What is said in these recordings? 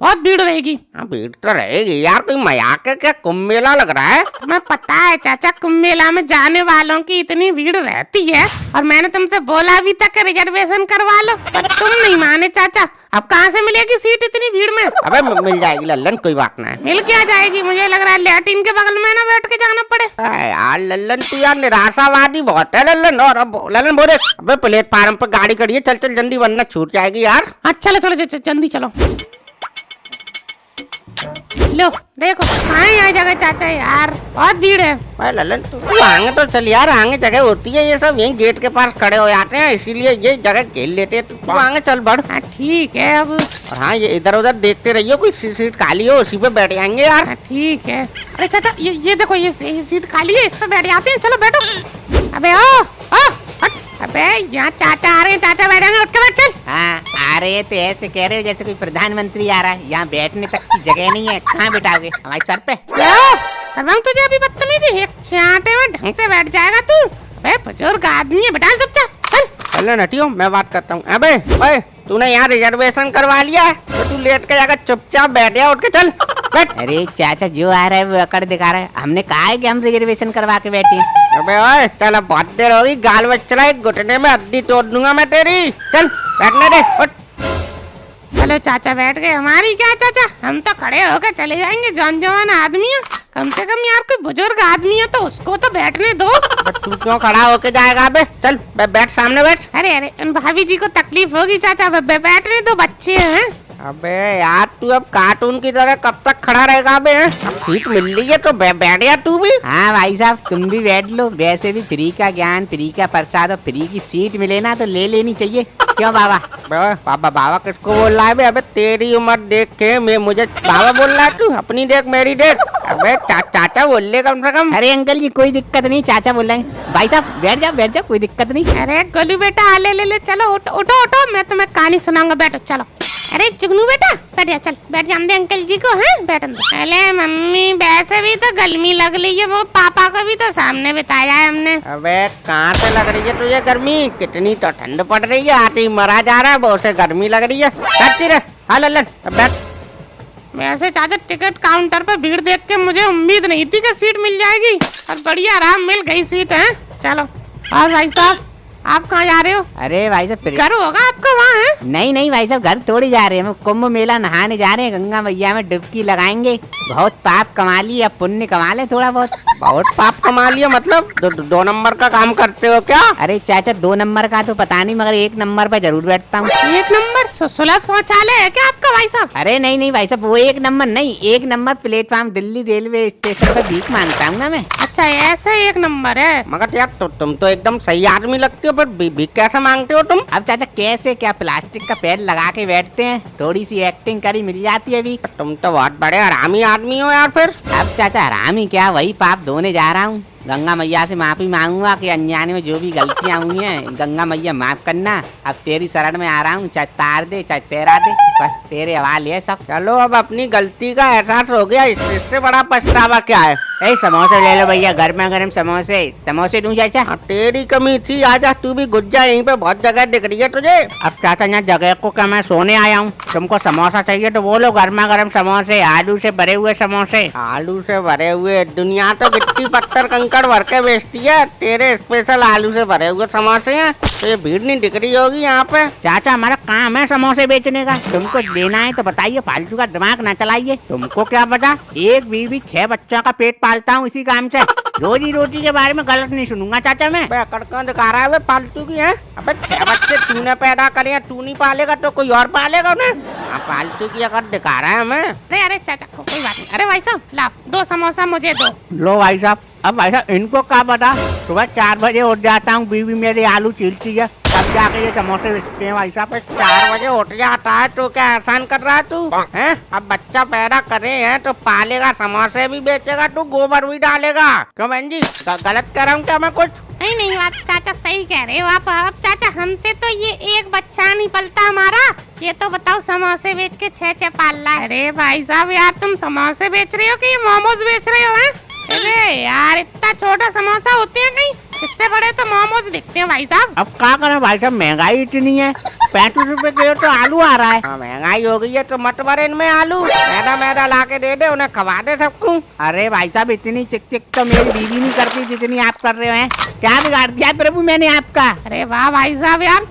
बहुत भीड़ रहेगी। हाँ भीड़ तो रहेगी यार, कोई मजाक है क्या? कुंभ मेला लग रहा है। तुम्हें पता है चाचा, कुंभ मेला में जाने वालों की इतनी भीड़ रहती है, और मैंने तुमसे बोला भी था कि रिजर्वेशन करवा लो, पर तुम नहीं माने चाचा। अब कहाँ से मिलेगी सीट इतनी भीड़ में? अबे मिल जाएगी लल्लन, कोई बात नहीं। मिल क्या जाएगी? मुझे लग रहा है लैट्रिन के बगल में ना बैठ के जाना पड़े। यार लल्लन तू यार निराशावादी बहुत है लल्लन। और अब लल्लन बोले अबे प्लेटफार्म पर गाड़ी खड़ी है, चल चल जल्दी वरना छूट जाएगी यार। अच्छा चलो चलो जल्दी चलो। लो देखो कहाँ है यहाँ जगह चाचा, यार बहुत भीड़ है। भाई लल्लन तू आगे तो चल यार, आगे जगह होती है, ये सब यही गेट के पास खड़े हो जाते हैं, इसीलिए ये जगह घेर लेते हैं। तू आगे चल बढ़। हाँ ठीक है। अब और हाँ ये इधर उधर देखते रहिए, कोई सीट खाली हो उसी पे बैठ जाएंगे यार। हाँ ठीक है। अरे चाचा ये देखो ये सीट खाली है, इस पे बैठ जाते हैं, चलो बैठो। अबे अबे यहाँ चाचा आ रहे हैं, चाचा बैठेंगे, उठ के बैठ चल। हाँ आ रहे हैं तो ऐसे कह रहे हो जैसे कोई प्रधानमंत्री आ रहा है। यहाँ बैठने तक की जगह नहीं है, कहाँ बैठाओगे हमारे सर पे? करवाऊं तुझे अभी बदतमीजी, एक चांटे में ढंग से बैठ जाएगा तू। अबे बुजुर्ग आदमी है, बैठा चुपचाप चल। चलो नटियो मैं बात करता हूँ। अबे ओए तूने यहाँ रिजर्वेशन करवा लिया है तो तू लेट के जाकर चुपचाप बैठ जा, उठ के चल बैठ। अरे चाचा जो आ रहा है वो अकड़ दिखा रहा है, हमने कहा है कि हम रिजर्वेशन करवा के बैठे हैं। अबे ओए चल, अब बहुत देर होगी, गाल बच रहा है, घुटने में हड्डी तोड़ दूंगा मैं तेरी। चल बैठने दे, उठ। चलो चाचा बैठ गए, हमारी क्या चाचा, हम तो खड़े होकर चले जाएंगे। जौन जवान आदमी है, कम से कम यार कोई बुजुर्ग आदमी है तो उसको तो बैठने दो। तू क्यों खड़ा होके जाएगा? अबे चल बैठ, सामने बैठ। अरे अरे उन भाभी जी को तकलीफ होगी चाचा, बैठने दो, बच्चे हैं। अबे यार तू अब कार्टून की तरह कब तक खड़ा रहेगा? अबे अब सीट मिल रही है तो बैठ जा तू भी। हाँ भाई साहब तुम भी बैठ लो, वैसे भी फ्री का ज्ञान, फ्री का प्रसाद और फ्री की सीट मिले ना तो ले लेनी चाहिए। क्यों बाबा? बाबा बाबा किसको बोल रहा है बे? अबे तेरी उम्र देख के मैं मुझे बाबा बोल रहा है तू? अपनी देख मेरी देख। अबे चाचा बोल ले कम से कम। अरे अंकल जी कोई दिक्कत नहीं, चाचा बोल रहे हैं। भाई साहब बैठ जाओ कोई दिक्कत नहीं। अरे गोलू बेटा ले चलो, उठो, मैं तुम्हें कहानी सुनाऊंगा, बैठो चलो। अरे जुगनू बेटा बैठ जा, चल बैठ जान दे अंकल जी को। है बैठन दे। अरे मम्मी वैसे भी तो गर्मी लग रही है, वो पापा को भी तो सामने बिताया है हमने। अबे कहाँ से लग रही है तुझे गर्मी? कितनी तो ठंड पड़ रही है, आते ही मरा जा रहा है, बहुत से गर्मी लग रही है। हाँ लल्लन बैठ। वैसे चाचा टिकट काउंटर पर भीड़ देख के मुझे उम्मीद नहीं थी कि सीट मिल जाएगी, और बढ़िया आराम मिल गई सीट है। चलो। और भाई साहब आप कहाँ जा रहे हो? अरे भाई साहब घर होगा आपका वहाँ? है नहीं भाई साहब घर थोड़ी जा रहे हैं, कुंभ मेला नहाने जा रहे हैं, गंगा मैया में डुबकी लगाएंगे। बहुत पाप कमा लिया, पुण्य कमा ले थोड़ा बहुत। बहुत पाप कमा लिया मतलब? दो नंबर का काम करते हो क्या? अरे चाचा 2 नंबर का तो पता नहीं, मगर 1 नंबर पे जरूर बैठता हूँ। 1 नंबर सुलभ शौचालय है क्या आपका भाई साहब? अरे नहीं भाई साहब वो 1 नंबर नहीं, 1 number platform Delhi railway station पर भीख मांगता हूँ ना मैं। अच्छा ऐसा 1 नंबर है? मगर यार तुम तो एकदम सही आदमी लगती हो, पर भीख कैसे मांगते हो तुम? अब चाचा कैसे, क्या प्लास्टिक का पैर लगा के बैठते हैं, थोड़ी सी एक्टिंग करी मिल जाती है भीख। तुम तो बहुत बड़े हरामी आदमी हो यार। फिर अब चाचा हरामी क्या, वही पाप धोने जा रहा हूँ। गंगा मैया से माफी मांगूंगा कि अनजाने में जो भी गलतियाँ हुई हैं, गंगा मैया माफ करना। अब तेरी शरण में आ रहा हूँ, चाहे तार दे चाहे तेरा दे, बस तेरे हवाले है सब। चलो अब अपनी गलती का एहसास हो गया, इससे बड़ा पछतावा क्या है? समोसे ले लो भैया, गर्मा गर्म समोसे दूं चाचा? तेरी कमी थी, आजा तू भी घुस जा, यहीं पे बहुत जगह दिख रही है तुझे। अब चाचा यहाँ जगह को क्या, मैं सोने आया हूँ, तुमको समोसा चाहिए तो बोलो, गर्मा गर्म समोसे, आलू से भरे हुए समोसे। आलू से भरे हुए? दुनिया तो गिट्टी पत्थर कंकड़ भर के बेचती है, तेरे स्पेशल आलू से भरे हुए समोसे हैं। तो ये भीड़ नहीं दिख रही होगी यहाँ पे? चाचा हमारा काम है समोसे बेचने का, तुमको देना है तो बताइए, फालतू का दिमाग ना चलाइए। तुमको क्या पता, एक बीवी 6 बच्चों का पेट पालता हूँ इसी काम से, रोजी रोटी के बारे में गलत नहीं सुनूंगा चाचा मैं। कड़का दिखा रहा है फालतू की है? अबे 6 बच्चे तूने पैदा करे, तू नहीं पालेगा तो कोई और पालेगा उन्हें? फालतू की अगर दिखा रहा है हमें। अरे चाचा कोई बात नहीं। अरे भाई साहब ला 2 समोसा मुझे दो। लो भाई साहब। अब भाई साहब इनको क्या पता, सुबह 4 बजे उठ जाता हूँ, बीवी मेरी आलू छीलती है, तब जाके ये समोसे बेचते हैं भाई साहब। 4 बजे उठ जाता है तो क्या एहसान कर रहा है तू? हैं? अब बच्चा पैदा करे हैं तो पालेगा, समोसे भी बेचेगा, तू गोबर भी डालेगा। क्यों बहन जी गलत कर रहा हूँ क्या मैं कुछ? नहीं बात चाचा सही कह रहे हो आप। अब चाचा हमसे तो ये एक बच्चा नहीं पलता हमारा, ये तो बताओ समोसे बेच के 6 पाल रहा है। अरे भाई साहब यार तुम समोसे बेच रहे हो कि मोमोज बेच रहे हो? हैं? अरे यार इतना छोटा समोसा होते हैं कहीं? इससे बड़े तो मोमोज दिखते हैं भाई साहब। अब क्या करें भाई साहब, महंगाई इतनी है, 35 रुपए किलो तो आलू आ रहा है। हाँ, महंगाई हो गई है तो मत भरे इनमें आलू, मैदा मैदा ला के दे दे, उन्हें खवा दे सबको। अरे भाई साहब इतनी चिक चिक तो मेरी बीवी नहीं करती जितनी आप कर रहे हैं। क्या बिगाड़ दिया प्रभु मैंने आपका? अरे वाह भाई साहब यार,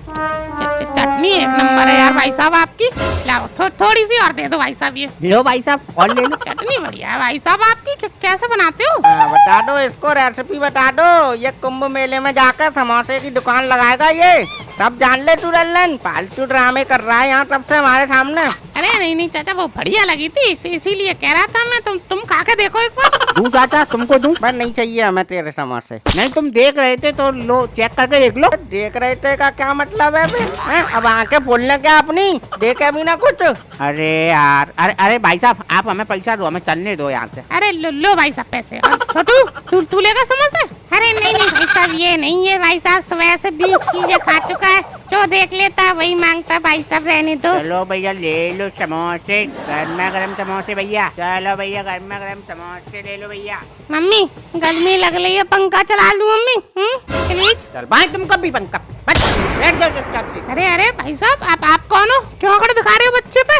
चटनी एक नंबर है यार भाई साहब आपकी। लाओ थोड़ी सी और दे दो भाई साहब, ये लो भाई साहब और ले लो। चटनी बढ़िया है भाई साहब आपकी। कैसे बनाते हो? बता दो इसको, रेसिपी बता दो। ये कुंभ मेले में जाकर समोसे की दुकान लगाएगा ये, सब जान ले तू लल्लन। फालतू ड्रामे कर रहा है यहाँ तब से हमारे सामने। अरे नहीं चाचा, वो बढ़िया लगी थी इसीलिए कह रहा था मैं। तुम खा के देखो एक बार। दूं चाचा, तुमको दूं? बस नहीं चाहिए हमें तेरे समोसे। नहीं तुम देख रहे थे तो लो, चेक करके देख लो। देख रहे थे का क्या मतलब है बे? हैं? अब आंखें बोलने क्या अपनी, देखे भी ना कुछ। अरे यार, अरे भाई साहब आप हमें पैसा दो, हमें चलने दो यहाँ से। अरे लो भाई साहब पैसे। छोटू तू लेगा समोसे? अरे नहीं भाई साहब, ये नहीं है भाई साहब, सुबह से 20 चीजें खा चुका है, जो देख लेता है वही मांगता है भाई साहब, रहने दो। चलो भैया ले लो समोसे, गर्मा गर्म समोसे भैया। चलो भैया गर्मा गर्म समोसे ले लो भैया। मम्मी गर्मी लग रही है, पंखा चला लूं मम्मी? प्लीज। चल भाई तुम कब भी पंखा बैठ जाओ चुपचाप से। अरे भाई साहब आप कौन हो? क्यों अकड़ दिखा रहे हो बच्चे पे?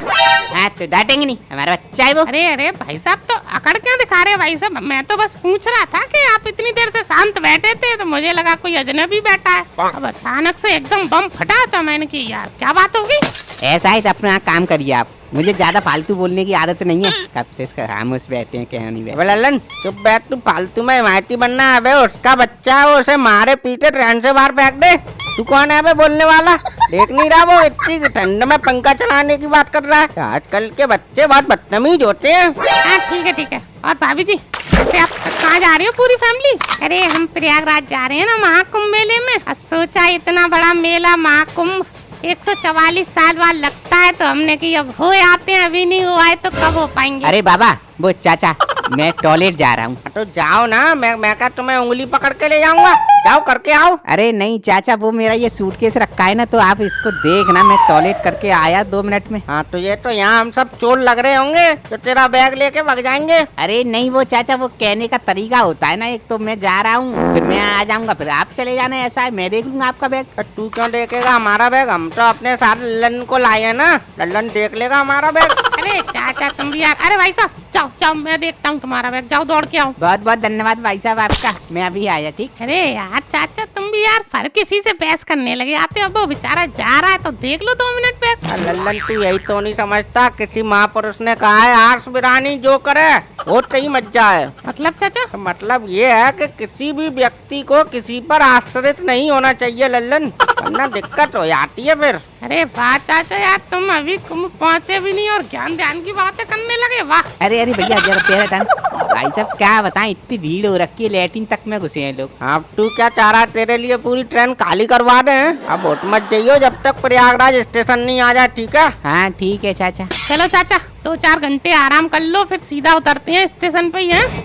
हाँ तो डांटेंगे नहीं, हमारा बच्चा है वो। अरे भाई साहब, तो अकड़ क्यों दिखा रहे हो भाई साहब? मैं तो बस पूछ रहा था कि आप इतनी देर से शांत बैठे थे तो मुझे लगा कोई अजनबी बैठा है। अब अचानक से एकदम बम फटा तो मैंने की यार क्या बात होगी। ऐसा है तो अपना काम करिए आप, मुझे ज्यादा फालतू बोलने की आदत नहीं है। कब से खामोश बैठे हैं, क्या नहीं बैठे। लल्लन चुप बैठ, तू फालतू में हिमायती बनना है बे। उसका बच्चा है, उसे मारे पीटे ट्रेन से बाहर फेंक दे। तू कौन है बे बोलने वाला? देख नहीं रहा वो इतनी ठंड में पंखा चलाने की बात कर रहा है? आजकल के बच्चे बहुत बदतमीज होते हैं। हाँ ठीक है। और भाभी जी वैसे आप कहाँ जा रहे हो पूरी फैमिली? अरे हम प्रयागराज जा रहे हैं ना, महाकुंभ मेले में। अब सोचा इतना बड़ा मेला महाकुंभ 144 साल बाद लगता है, तो हमने की अब हो आते हैं, अभी नहीं हुआ है तो कब हो पाएंगे। अरे बाबा वो चाचा, मैं टॉयलेट जा रहा हूँ। तो जाओ ना, मैं क्या तुम्हें उंगली पकड़ के ले जाऊंगा? जाओ करके आओ। अरे नहीं चाचा, वो मेरा ये सूटकेस रखा है ना, तो आप इसको देखना, मैं टॉयलेट करके आया 2 मिनट में। हाँ तो ये तो यहाँ हम सब चोर लग रहे होंगे तो तेरा बैग लेके भाग जाएंगे। अरे नहीं वो चाचा, वो कहने का तरीका होता है ना, एक तो मैं जा रहा हूँ फिर मैं आ जाऊंगा, फिर आप चले जाना, ऐसा है मैं देख लूंगा आपका बैग। तू क्यों देखेगा हमारा बैग? हम तो अपने साथ लल्लन को लाए हैं ना, लल्लन देख लेगा हमारा बैग। अरे चाचा तुम भी यार। अरे भाई साहब जाओ मैं देखता हूँ तुम्हारा बैग, जाओ दौड़ के आओ। बहुत बहुत धन्यवाद भाई साहब आपका, मैं अभी आया। ठीक। अरे यार चाचा तुम भी यार फर किसी से बहस करने लगे आते हो। वो बेचारा जा रहा है तो देख लो 2 मिनट बैग। लल्लन तू यही तो नहीं समझता, किसी महापुरुष ने कहा है आर्स बिरानी जो करे वो सही मज्जा है। मतलब चाचा? तो मतलब ये है कि किसी भी व्यक्ति को किसी पर आश्रित नहीं होना चाहिए लल्लन, वरना दिक्कत हो जाती है फिर। अरे वाह चाचा यार, तुम अभी कुंभ पहुँचे भी नहीं और ज्ञान ध्यान की बातें करने लगे, वाह। अरे भैया जरा पैर हटाना। भाई साहब क्या बताएं, इतनी भीड़ हो रखी है, लैट्रिन तक में घुसे हैं लोग। अब तू क्या चाह रहा है, तेरे लिए पूरी ट्रेन खाली करवा दे? अब उठ मत जाइयो जब तक प्रयागराज स्टेशन नहीं आ जाए, ठीक है? हाँ ठीक है चाचा। चलो चाचा 2-4 घंटे आराम कर लो, फिर सीधा उतरते हैं स्टेशन पे ही हैं।